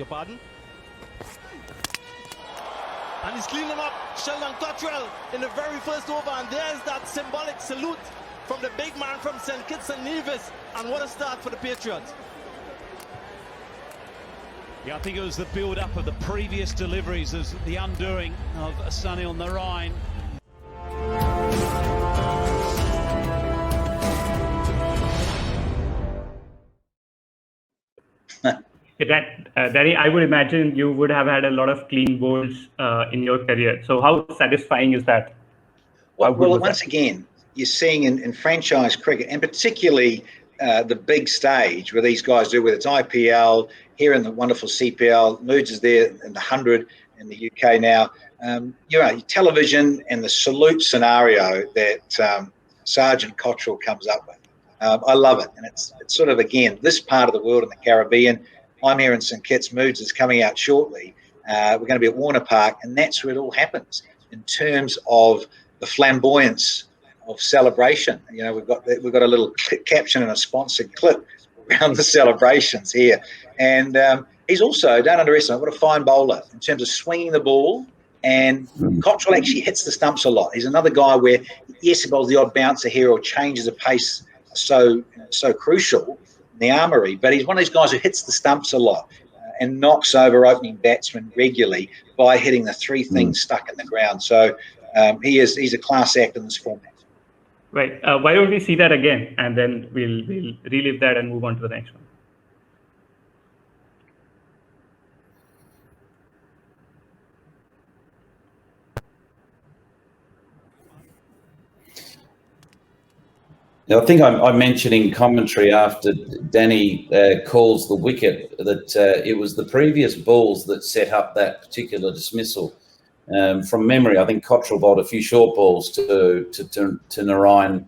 your pardon. And he's cleaning up Sheldon Cottrell in the very first over, and there's that symbolic salute from the big man from St. Kitts and Nevis, and what a start for the Patriots. Yeah, I think it was the build-up of the previous deliveries as the undoing of Sunil Narine. Danny, I would imagine you would have had a lot of clean bowls in your career. So how satisfying is that? Well, once again, you're seeing in franchise cricket, and particularly the big stage where these guys do, whether it's IPL, here in the wonderful CPL, Moods is there in the 100 in the UK now. Television and the salute scenario that Sergeant Cottrell comes up with. I love it. And it's sort of, again, this part of the world in the Caribbean. I'm here in St. Kitts. Moods is coming out shortly. We're going to be at Warner Park, and that's where it all happens in terms of the flamboyance of celebration. You know, we've got a little caption and a sponsored clip around the celebrations here. And he's also, don't underestimate, what a fine bowler in terms of swinging the ball. And Cottrell actually hits the stumps a lot. He's another guy where, yes, he bowls the odd bouncer here or changes of pace so crucial in the armoury, but he's one of these guys who hits the stumps a lot and knocks over opening batsmen regularly by hitting the three things stuck in the ground. So he's a class act in this format. Right. Why don't we see that again, and then we'll relive that and move on to the next one. Now, I think I mentioned in commentary after Danny calls the wicket that it was the previous balls that set up that particular dismissal. From memory, I think Cottrell bowled a few short balls to Narine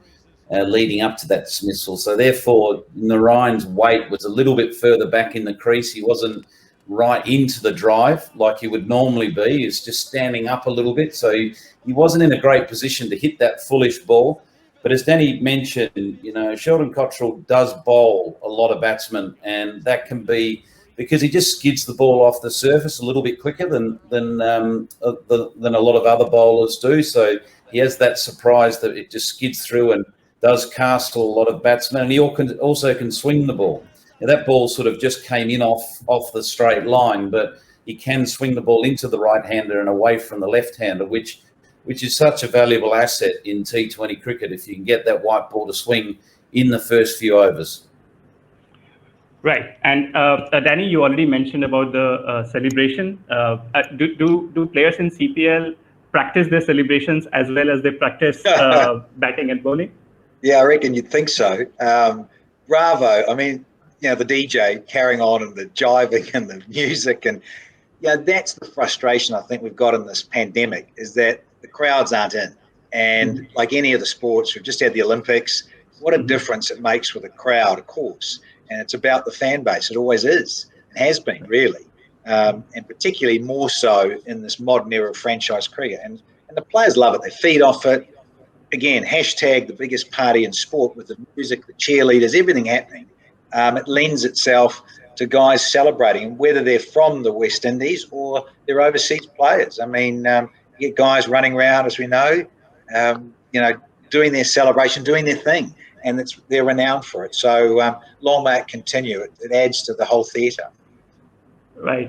leading up to that dismissal. So therefore, Narine's weight was a little bit further back in the crease. He wasn't right into the drive like he would normally be. He was just standing up a little bit. So he wasn't in a great position to hit that fullish ball. But as Danny mentioned, you know, Sheldon Cottrell does bowl a lot of batsmen, and that can be because he just skids the ball off the surface a little bit quicker than a lot of other bowlers do. So he has that surprise that it just skids through and does castle a lot of batsmen. And he also can swing the ball. Now, that ball sort of just came in off the straight line, but he can swing the ball into the right-hander and away from the left-hander, which is such a valuable asset in T20 cricket if you can get that white ball to swing in the first few overs. Right. And Danny, you already mentioned about the celebration. Do players in CPL practice their celebrations as well as they practice batting and bowling? Yeah, I reckon you'd think so. Bravo. I mean, you know, the DJ carrying on and the jiving and the music. And, yeah, that's the frustration I think we've got in this pandemic is that the crowds aren't in. And like any of the sports, we've just had the Olympics. What a difference it makes with a crowd, of course. And it's about the fan base. It always is. It has been, really. And particularly more so in this modern era of franchise cricket. And the players love it. They feed off it. Again, hashtag the biggest party in sport with the music, the cheerleaders, everything happening. It lends itself to guys celebrating, whether they're from the West Indies or they're overseas players. I mean, you get guys running around, as we know, doing their celebration, doing their thing, and they're renowned for it. So long may it continue. It adds to the whole theatre. Right.